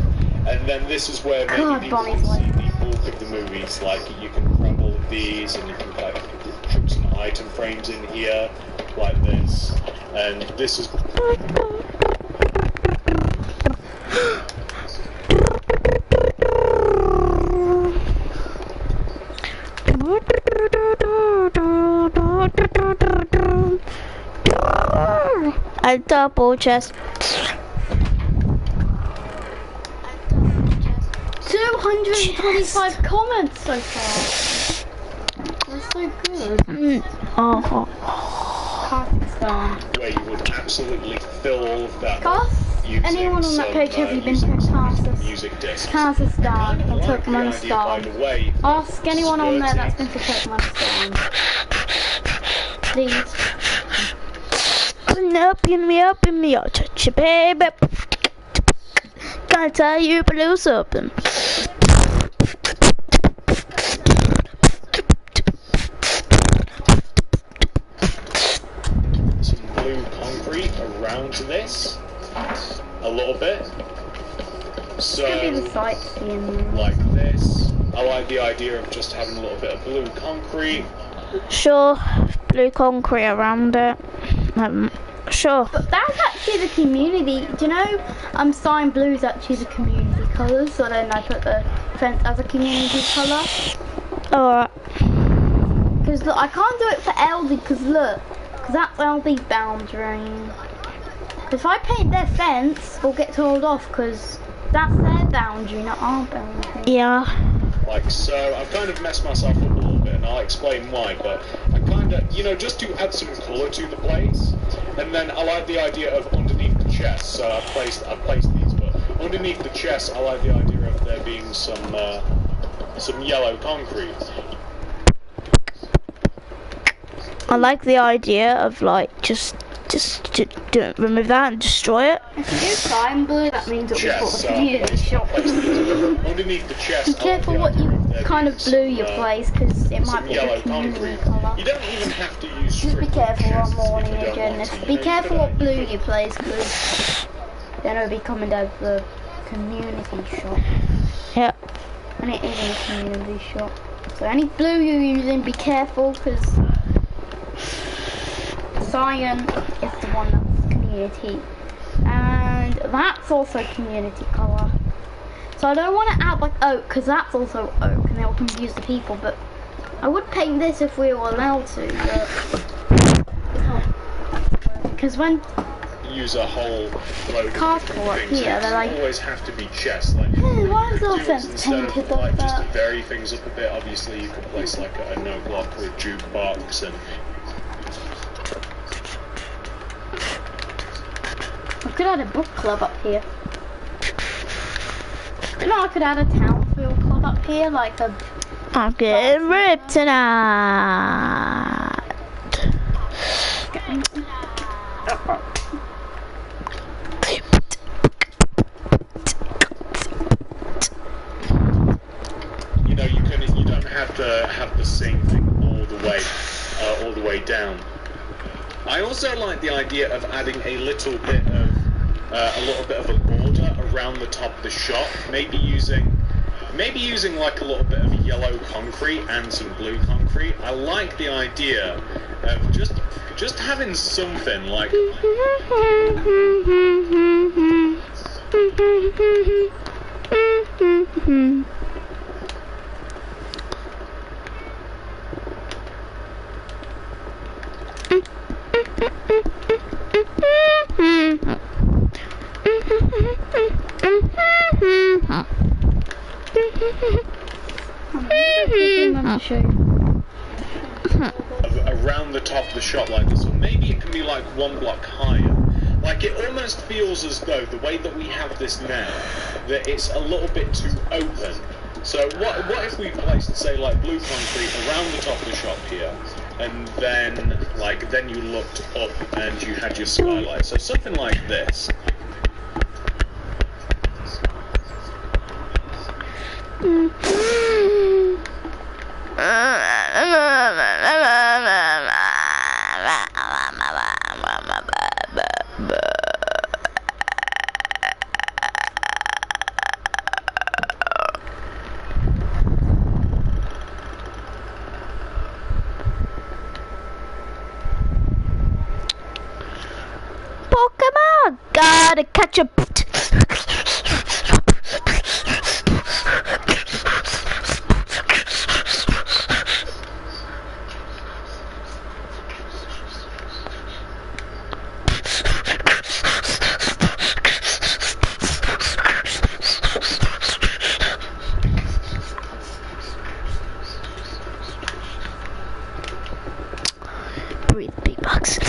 and then this is where maybe God, people Bonnie's can see like- the bulk of the movies. Like you can grab all of these, and you can like chuck some item frames in here like this, and this is. A double chest. 225 comments so far. That's so good. Oh. Kazakhstan. Where you would absolutely fill all of that. Gus, using anyone on that some, page, have you been using to some music discs. Kazakhstan or Like the idea, by Turkmenistan? the way, Ask anyone on there skirting. that's been to Turkmenistan. Please. in me, I'll touch you, baby. Gonna tell you blue something. Some blue concrete around this, a little bit. So, It's gonna be the sightseeing. like this. I like the idea of just having a little bit of blue concrete. Sure, blue concrete around it. Sure. But that's actually the community. Do you know? Cyan blue is actually the community colours. So then I put the fence as a community colour. Alright. Because look, I can't do it for LD. Because look, because that's LD's boundary. If I paint their fence, we'll get told off. Because that's their boundary, not our boundary. Yeah. Like so, I've kind of messed myself up a little bit, and I'll explain why, but I kind of, you know, just to add some colour to the place, and then I like the idea of underneath the chest, so I've placed these, but underneath the chest, I like the idea of there being some yellow concrete. I like the idea of like just remove that and destroy it. If you do cyan blue, that means that we've got Chest, a community shop. underneath the chest. Be careful what you kind of blue your place, because it might be yellow a community concrete. colour. You don't even have to use. Just be careful on morning if you don't again. want to, Be you know, careful you what could, blue you place, because then it'll be coming down to the community shop. Yeah. And it is in a community shop. So any blue you're using, be careful, because cyan is the one that's community. And that's also community colour. So I don't want to add like oak, because that's also oak, and they'll confuse the people, but I would paint this if we were allowed to, because when use a whole load of Carport different things. here, It they're like, always have to be chests. Like, hey, why is our do it fence instead of, painted like, like just to that? vary things up a bit. Obviously, you could place like a note block or a jukebox, and I could add a book club up here. You know, I could add a Townfield club up here, like a... I'm getting ripped tonight. you know, you don't have to have the same thing all the way down. I also like the idea of adding a little bit of a border around the top of the shop. Maybe using like a little bit of yellow concrete and some blue concrete. I like the idea of just having something like. Around the top of the shop like this, or maybe it can be like one block higher. Like, it almost feels as though the way that we have this now, that it's a little bit too open. So what if we placed, say, like blue concrete around the top of the shop here, and then you looked up and you had your skylight. So something like this. Pokemon, gotta catch a. Breathe, big bucks.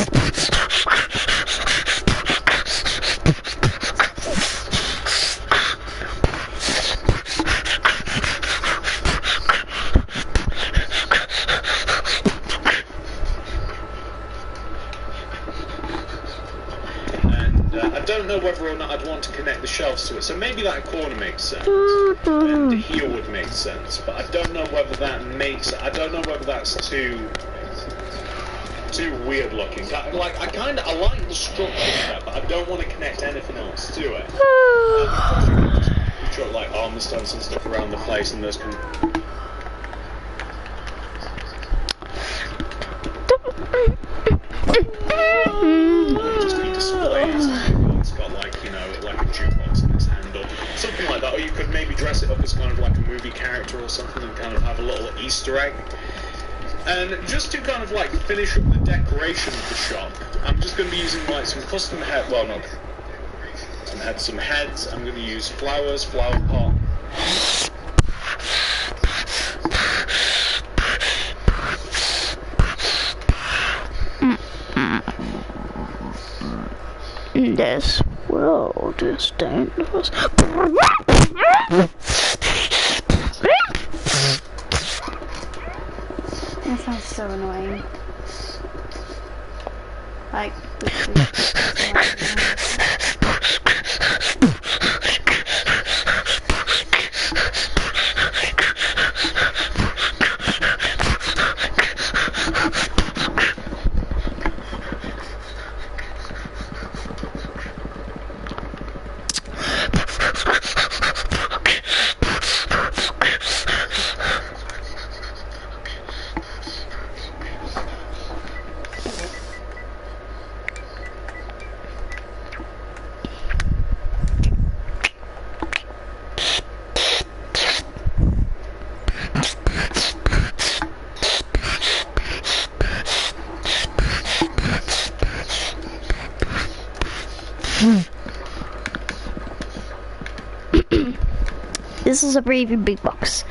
I don't know whether or not I'd want to connect the shelves to it. So maybe that corner makes sense, and here would make sense. But I don't know whether that makes. I don't know whether that's too weird looking. I like the structure of that, but I don't want to connect anything else to it. Put like armor stunts and stuff around the place, and those can. Just be displays. It's got like, you know, like a jukebox in its handle, something like that. Or you could maybe dress it up as kind of like a movie character or something, and kind of have a little Easter egg. And just to kind of like finish up the decoration of the shop, I'm just going to be using like some custom some heads. I'm going to use flowers, flower pot. This world is dangerous. That sounds so annoying. Like, this is a breathing big box.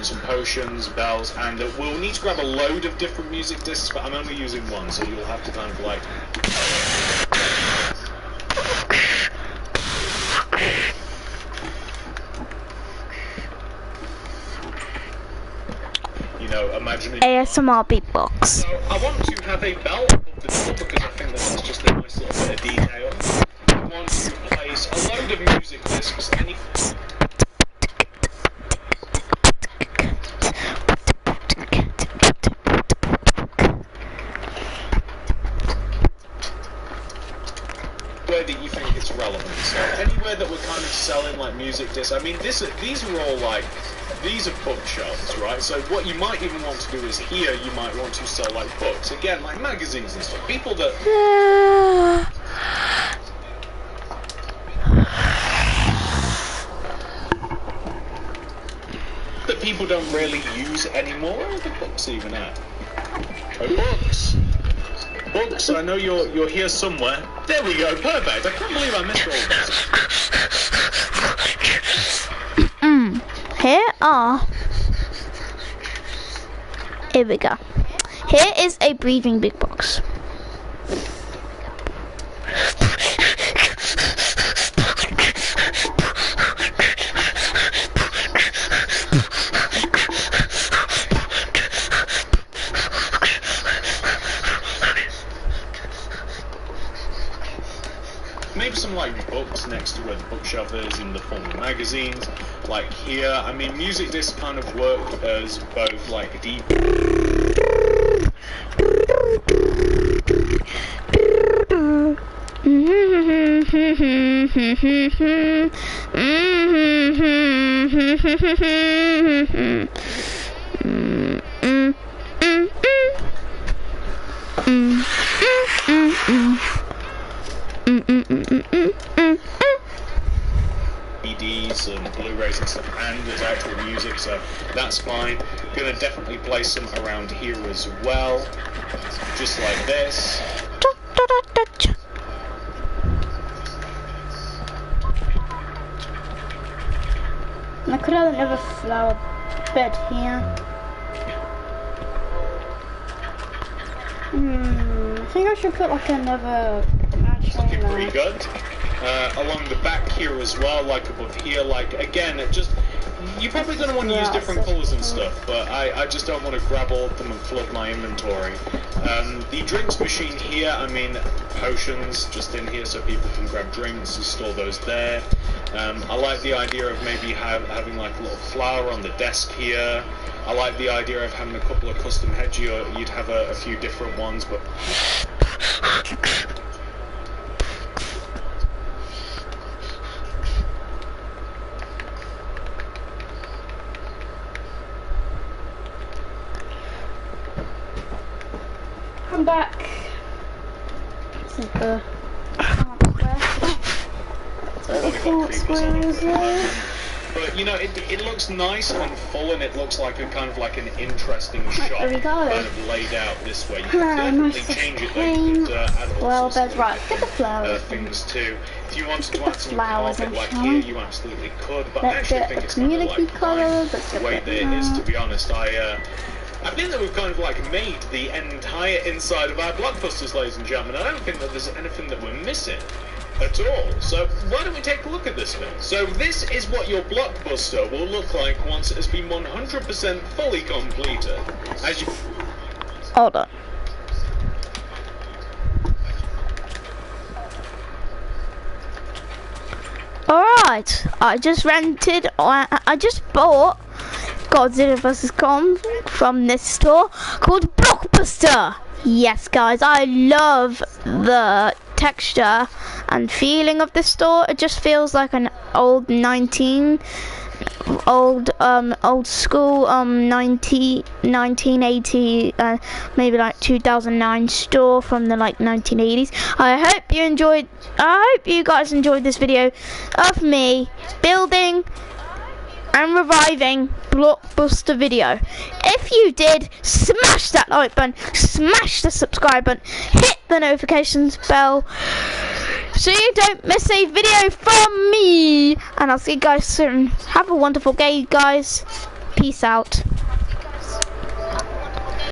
Some potions, bells, and we'll need to grab a load of different music discs, but I'm only using one, so you'll have to kind of like... You know, imagining... ASMR beatbox. So I want to have a bell above the door, because I think that's just a nice little bit of detail. I want to place a load of music discs, that you think it's relevant. So anywhere that we're kind of selling like music discs, I mean these are all like, these are bookshelves, right? So what you might even want to do is here you might want to sell like books, again like magazines and stuff. People that people don't really use anymore. Where are the books even at? Oh, books. Books, I know you're here somewhere. There we go, perfect. I can't believe I missed all of this. Here we go. Here is a breathing big box. Maybe some like books next to where the bookshelf is in the form of magazines. Like here, I mean, music discs kind of work as both like deep. DVDs and Blu-rays and stuff, and there's actual music, so that's fine. Gonna definitely play some around here as well, just like this. I could have another flower bed here. I think I should put like another. Looking pretty good. Along the back here as well, like above here, like again, it just, you're probably going to want to use different colours and stuff, but I just don't want to grab all of them and flood my inventory. The drinks machine here, I mean, potions just in here so people can grab drinks and store those there. I like the idea of maybe having like a little flower on the desk here. I like the idea of having a couple of custom heads. You'd have a few different ones, but... I'm back. This is the But you know, it looks nice and full, and it looks like a kind of like an interesting shop, there we go. kind of laid out this way. You can definitely change it though. You could add all sorts of things too. If you wanted to add some carpet like here, you absolutely could. But I actually think it's kind of like the way that it is. To be honest, I think that we've kind of like made the entire inside of our Blockbusters, ladies and gentlemen. I don't think that there's anything that we're missing at all. So why don't we take a look at this thing? So this is what your Blockbuster will look like once it has been 100% fully completed. As you... Hold on. Alright, I just bought Godzilla vs. Kong from this store called Blockbuster. Yes guys, I love the texture and feeling of this store. It just feels like an old school 1980 maybe like 2009 store from the like 1980s. I hope you guys enjoyed this video of me building and reviving Blockbuster video. If you did, smash that like button, smash the subscribe button, hit the notifications bell so you don't miss a video from me, and I'll see you guys soon. Have a wonderful day guys. Peace out.